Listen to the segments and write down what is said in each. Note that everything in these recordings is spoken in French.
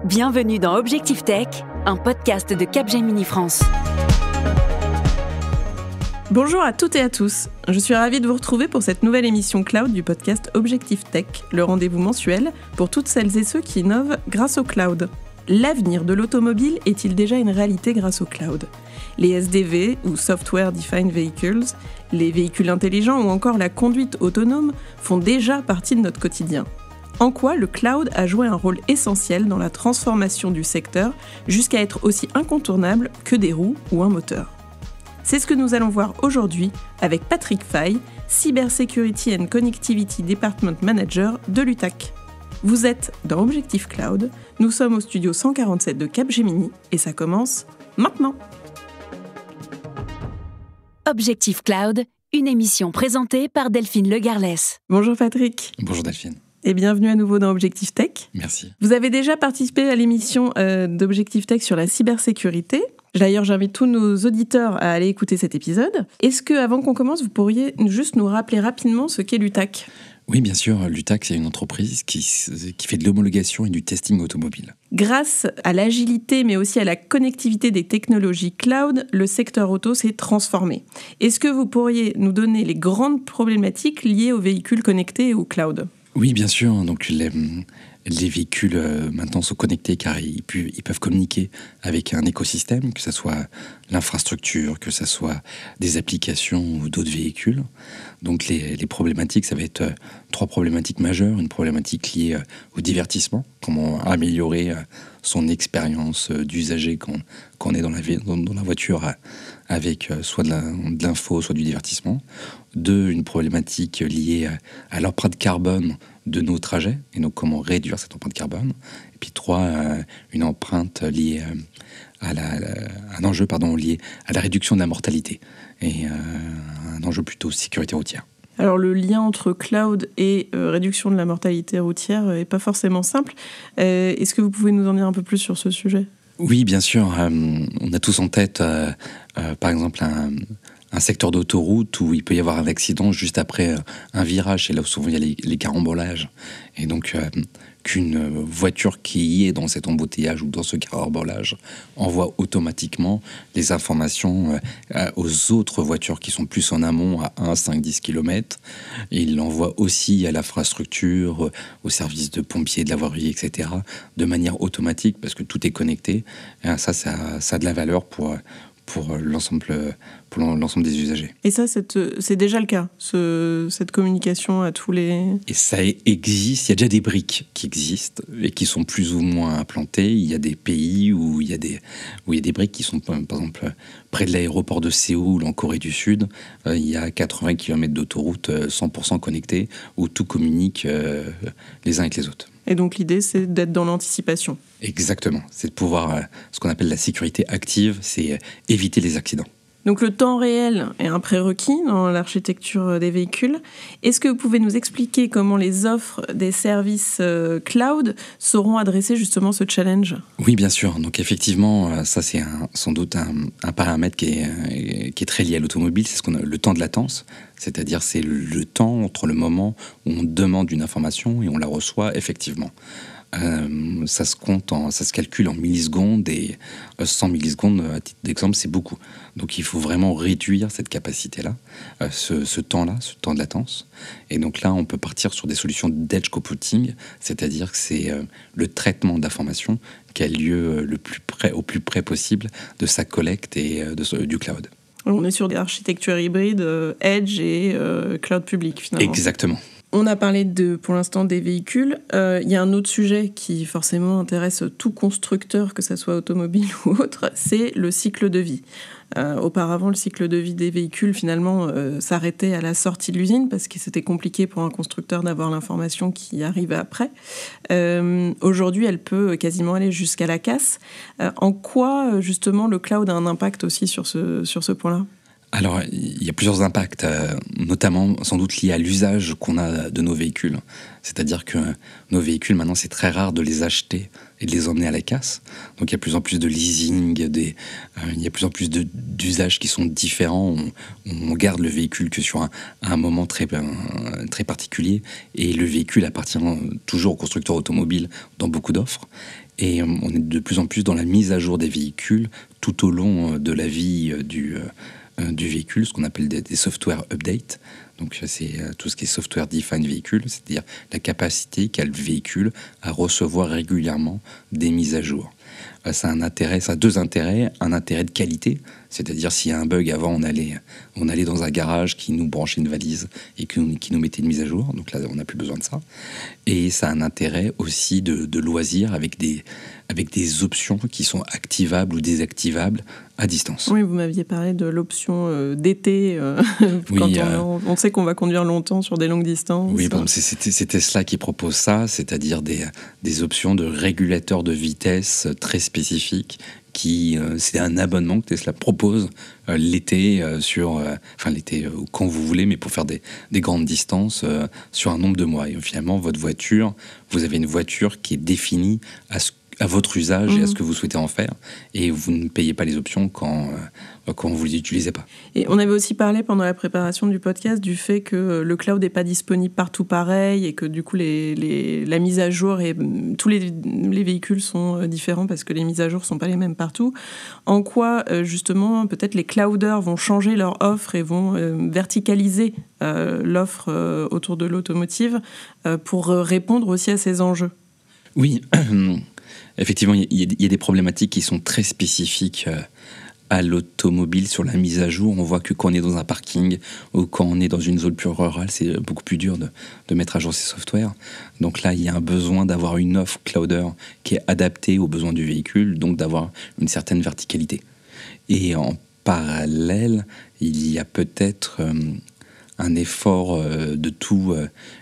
Bienvenue dans Objectif Tech, un podcast de Capgemini France. Bonjour à toutes et à tous, je suis ravie de vous retrouver pour cette nouvelle émission cloud du podcast Objectif Tech, le rendez-vous mensuel pour toutes celles et ceux qui innovent grâce au cloud. L'avenir de l'automobile est-il déjà une réalité grâce au cloud ? Les SDV ou Software Defined Vehicles, les véhicules intelligents ou encore la conduite autonome font déjà partie de notre quotidien. En quoi le cloud a joué un rôle essentiel dans la transformation du secteur jusqu'à être aussi incontournable que des roues ou un moteur. C'est ce que nous allons voir aujourd'hui avec Patrick Faye, Cybersecurity and Connectivity Department Manager de l'UTAC. Vous êtes dans Objectif Cloud, nous sommes au studio 147 de Capgemini et ça commence maintenant. Objectif Cloud, une émission présentée par Delphine Legarlès. Bonjour Patrick. Bonjour Delphine. Et bienvenue à nouveau dans Objectif Tech. Merci. Vous avez déjà participé à l'émission d'Objectif Tech sur la cybersécurité. D'ailleurs, j'invite tous nos auditeurs à aller écouter cet épisode. Est-ce que, avant qu'on commence, vous pourriez juste nous rappeler rapidement ce qu'est l'UTAC ? Oui, bien sûr. L'UTAC, c'est une entreprise qui fait de l'homologation et du testing automobile. Grâce à l'agilité, mais aussi à la connectivité des technologies cloud, le secteur auto s'est transformé. Est-ce que vous pourriez nous donner les grandes problématiques liées aux véhicules connectés et au cloud ? Oui, bien sûr. Donc, les véhicules maintenant sont connectés car ils peuvent communiquer avec un écosystème, que ce soit l'infrastructure, que ce soit des applications ou d'autres véhicules. Donc les problématiques, ça va être trois problématiques majeures. Une problématique liée au divertissement, comment améliorer son expérience d'usager quand on est dans la voiture avec soit de l'info, soit du divertissement. Deux, une problématique liée à l'empreinte carbone de nos trajets, et donc comment réduire cette empreinte carbone. Et puis trois, une empreinte liée un enjeu lié à la réduction de la mortalité, et un enjeu plutôt sécurité routière. Alors le lien entre cloud et réduction de la mortalité routière n'est pas forcément simple. Est-ce que vous pouvez nous en dire un peu plus sur ce sujet ? Oui, bien sûr. On a tous en tête, par exemple, un secteur d'autoroute où il peut y avoir un accident juste après un virage. C'est là où souvent il y a les carambolages. Et donc, qu'une voiture qui est dans cet embouteillage ou dans ce carambolage envoie automatiquement les informations aux autres voitures qui sont plus en amont, à 1, 5, 10 km. Et il l'envoie aussi à l'infrastructure, aux services de pompiers, de la voirie, etc., de manière automatique, parce que tout est connecté. Et ça a de la valeur pour l'ensemble des usagers. Et ça, c'est déjà le cas, cette communication à tous les... Et ça existe, il y a déjà des briques qui existent et qui sont plus ou moins implantées. Il y a des pays où il y a des briques qui sont, par exemple, près de l'aéroport de Séoul, en Corée du Sud. Il y a 80 km d'autoroute 100% connectée, où tout communique les uns avec les autres. Et donc l'idée, c'est d'être dans l'anticipation. Exactement, c'est de pouvoir, ce qu'on appelle la sécurité active, c'est éviter les accidents. Donc le temps réel est un prérequis dans l'architecture des véhicules. Est-ce que vous pouvez nous expliquer comment les offres des services cloud sauront adresser justement ce challenge ? Oui, bien sûr. Donc effectivement, ça c'est sans doute un paramètre qui est très lié à l'automobile, c'est le temps de latence. C'est-à-dire c'est le temps entre le moment où on demande une information et on la reçoit effectivement. Ça se calcule en millisecondes, et 100 millisecondes, à titre d'exemple, c'est beaucoup. Donc il faut vraiment réduire cette capacité-là, ce temps-là, ce temps de latence. Et donc là, on peut partir sur des solutions d'edge computing, c'est-à-dire que c'est le traitement d'informations qui a lieu au plus près possible de sa collecte et du cloud. On est sur des architectures hybrides, edge et cloud public finalement. Exactement. On a parlé pour l'instant des véhicules. Il y a un autre sujet qui forcément intéresse tout constructeur, que ce soit automobile ou autre, c'est le cycle de vie. Auparavant, le cycle de vie des véhicules, finalement, s'arrêtait à la sortie de l'usine parce que c'était compliqué pour un constructeur d'avoir l'information qui arrivait après. Aujourd'hui, elle peut quasiment aller jusqu'à la casse. En quoi, justement, le cloud a un impact aussi sur ce point-là ? Alors, il y a plusieurs impacts, notamment sans doute liés à l'usage qu'on a de nos véhicules. C'est-à-dire que nos véhicules, maintenant, c'est très rare de les acheter et de les emmener à la casse. Donc, il y a de plus en plus de leasing, il y a de plus en plus d'usages qui sont différents. On garde le véhicule que sur un moment très particulier. Et le véhicule appartient toujours au constructeur automobile dans beaucoup d'offres. Et on est de plus en plus dans la mise à jour des véhicules tout au long de la vie du véhicule, ce qu'on appelle des software updates. Donc c'est tout ce qui est software defined véhicule, c'est-à-dire la capacité qu'a le véhicule à recevoir régulièrement des mises à jour. Ça a deux intérêts. Un intérêt de qualité, c'est-à-dire s'il y a un bug avant, on allait dans un garage qui nous branchait une valise et qui nous mettait une mise à jour. Donc là, on n'a plus besoin de ça. Et ça a un intérêt aussi de loisir avec des options qui sont activables ou désactivables à distance. Oui, vous m'aviez parlé de l'option d'été, quand on sait qu'on va conduire longtemps sur des longues distances. Oui, par exemple, c'est Tesla qui propose ça, c'est-à-dire des options de régulateurs de vitesse très spécifiques. C'est un abonnement que Tesla propose l'été, l'été quand vous voulez, mais pour faire des grandes distances sur un nombre de mois. Et finalement, vous avez une voiture qui est définie à votre usage et à ce que vous souhaitez en faire, et vous ne payez pas les options quand vous les utilisez pas. Et on avait aussi parlé pendant la préparation du podcast du fait que le cloud n'est pas disponible partout pareil, et que du coup la mise à jour et tous les véhicules sont différents parce que les mises à jour sont pas les mêmes partout. En quoi justement peut-être les clouders vont changer leur offre et vont verticaliser l'offre autour de l'automotive pour répondre aussi à ces enjeux? Oui. Effectivement, il y a des problématiques qui sont très spécifiques à l'automobile sur la mise à jour. On voit que quand on est dans un parking ou quand on est dans une zone plus rurale, c'est beaucoup plus dur de mettre à jour ces softwares. Donc là, il y a un besoin d'avoir une offre clouder qui est adaptée aux besoins du véhicule, donc d'avoir une certaine verticalité. Et en parallèle, il y a peut-être un effort de tout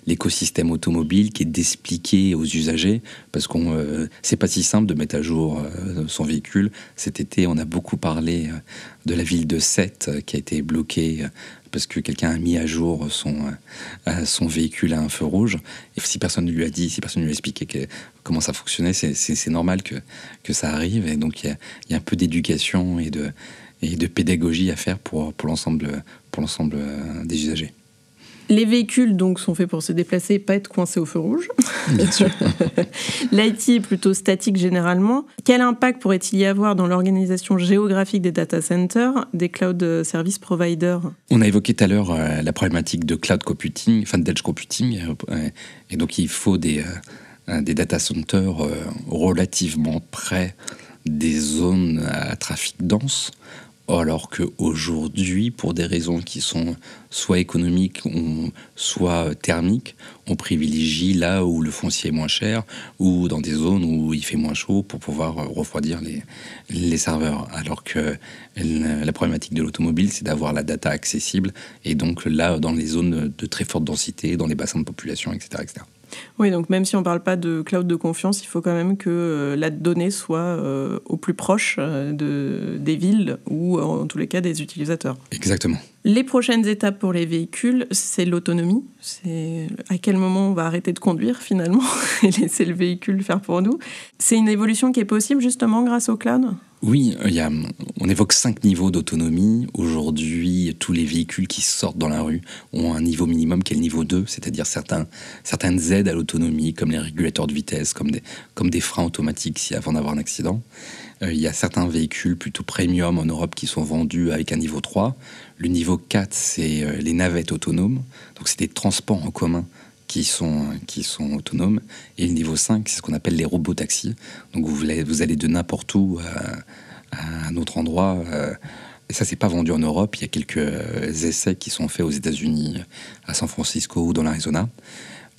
l'écosystème automobile qui est d'expliquer aux usagers, parce que c'est pas si simple de mettre à jour son véhicule. Cet été, on a beaucoup parlé de la ville de Sète qui a été bloquée parce que quelqu'un a mis à jour son véhicule à un feu rouge. Et si personne ne lui a dit, si personne ne lui a expliqué comment ça fonctionnait, c'est normal que ça arrive. Et donc il y a un peu d'éducation et de pédagogie à faire pour l'ensemble des usagers. Les véhicules donc sont faits pour se déplacer et pas être coincés au feu rouge. Bien sûr. L'IT est plutôt statique généralement. Quel impact pourrait-il y avoir dans l'organisation géographique des data centers, des cloud service providers? On a évoqué tout à l'heure la problématique de cloud computing, d'edge computing, et donc il faut des data centers relativement près des zones à trafic dense. Alors qu'aujourd'hui, pour des raisons qui sont soit économiques ou soit thermiques, on privilégie là où le foncier est moins cher ou dans des zones où il fait moins chaud pour pouvoir refroidir les serveurs. Alors que la problématique de l'automobile, c'est d'avoir la data accessible, et donc là, dans les zones de très forte densité, dans les bassins de population, etc. etc. Oui, donc même si on ne parle pas de cloud de confiance, il faut quand même que la donnée soit au plus proche des villes ou en tous les cas des utilisateurs. Exactement. Les prochaines étapes pour les véhicules, c'est l'autonomie. C'est à quel moment on va arrêter de conduire finalement et laisser le véhicule faire pour nous. C'est une évolution qui est possible justement grâce au cloud ? Oui, on évoque 5 niveaux d'autonomie. Aujourd'hui, tous les véhicules qui sortent dans la rue ont un niveau minimum qui est le niveau 2, c'est-à-dire certaines aides à l'autonomie, comme les régulateurs de vitesse, comme des freins automatiques avant d'avoir un accident. Il y a certains véhicules plutôt premium en Europe qui sont vendus avec un niveau 3. Le niveau 4, c'est les navettes autonomes. Donc, c'est des transports en commun qui sont autonomes. Et le niveau 5, c'est ce qu'on appelle les robots-taxis. Donc vous allez de n'importe où à un autre endroit. Et ça, c'est pas vendu en Europe. Il y a quelques essais qui sont faits aux États-Unis, à San Francisco ou dans l'Arizona.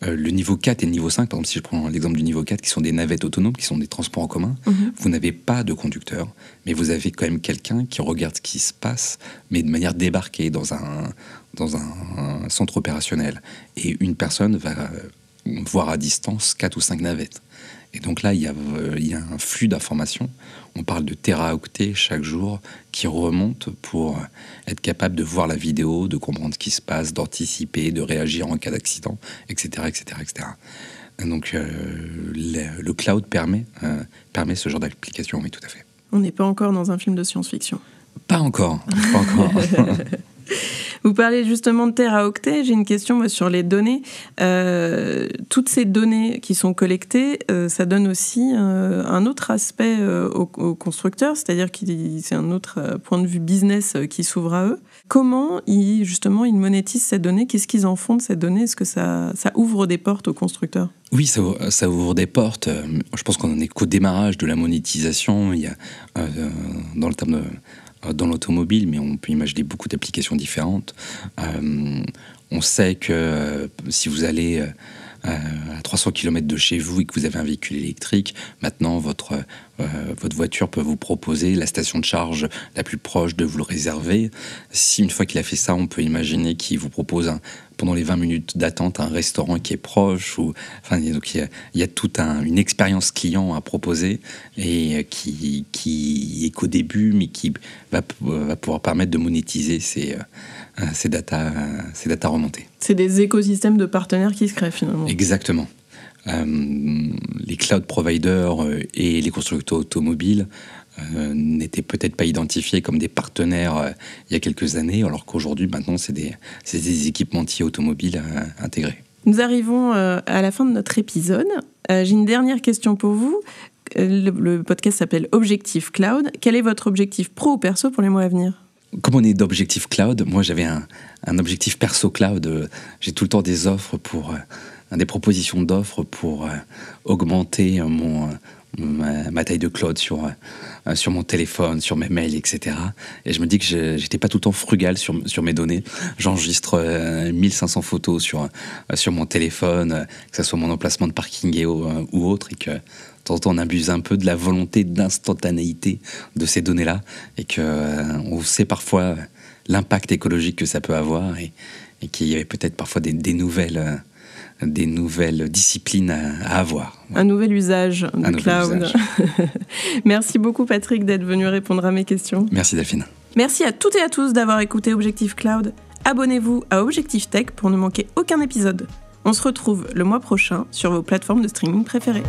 Le niveau 4 et le niveau 5, par exemple, si je prends l'exemple du niveau 4, qui sont des navettes autonomes, qui sont des transports en commun, vous n'avez pas de conducteur, mais vous avez quand même quelqu'un qui regarde ce qui se passe, mais de manière débarquée dans un centre opérationnel. Et une personne va voir à distance 4 ou 5 navettes. Et donc là, il y a un flux d'informations. On parle de téraoctets chaque jour qui remontent pour être capable de voir la vidéo, de comprendre ce qui se passe, d'anticiper, de réagir en cas d'accident, etc., etc., etc. Donc le cloud permet ce genre d'application, oui, tout à fait. On n'est pas encore dans un film de science-fiction. Pas encore. Vous parlez justement de teraoctets. J'ai une question sur les données. Toutes ces données qui sont collectées, ça donne aussi un autre aspect aux constructeurs, c'est-à-dire que c'est un autre point de vue business qui s'ouvre à eux. Comment ils monétisent ces données? Qu'est-ce qu'ils en font de ces données? Est-ce que ça ouvre des portes aux constructeurs? Oui, ça ouvre des portes. Je pense qu'on n'en est qu'au démarrage de la monétisation. Il y a, dans le terme dans l'automobile, mais on peut imaginer beaucoup d'applications différentes. On sait que si vous allez à 300 km de chez vous et que vous avez un véhicule électrique, maintenant votre voiture peut vous proposer la station de charge la plus proche, de vous le réserver. Si une fois qu'il a fait ça, on peut imaginer qu'il vous propose pendant les 20 minutes d'attente un restaurant qui est proche. Donc il y a toute une expérience client à proposer et qui est qu'au début, mais qui va pouvoir permettre de monétiser ces data remontées. C'est des écosystèmes de partenaires qui se créent finalement. Exactement. Les cloud providers et les constructeurs automobiles n'étaient peut-être pas identifiés comme des partenaires il y a quelques années, alors qu'aujourd'hui, maintenant, c'est des équipementiers automobiles intégrés. Nous arrivons à la fin de notre épisode. J'ai une dernière question pour vous. Le podcast s'appelle Objectif Cloud. Quel est votre objectif pro ou perso pour les mois à venir ? Comme on est d'objectif cloud, moi j'avais un objectif perso cloud. J'ai tout le temps des offres des propositions d'offres pour augmenter ma taille de cloud sur mon téléphone, sur mes mails, etc. Et je me dis que j'étais pas tout le temps frugal sur mes données. J'enregistre 1500 photos sur mon téléphone, que ce soit mon emplacement de parking ou autre, et que de temps en temps on abuse un peu de la volonté d'instantanéité de ces données-là, et qu'on sait parfois l'impact écologique que ça peut avoir, et qu'il y avait peut-être parfois des nouvelles disciplines à avoir. Un nouvel usage du cloud. Merci beaucoup Patrick d'être venu répondre à mes questions. Merci Delphine. Merci à toutes et à tous d'avoir écouté Objectif Cloud. Abonnez-vous à Objectif Tech pour ne manquer aucun épisode. On se retrouve le mois prochain sur vos plateformes de streaming préférées.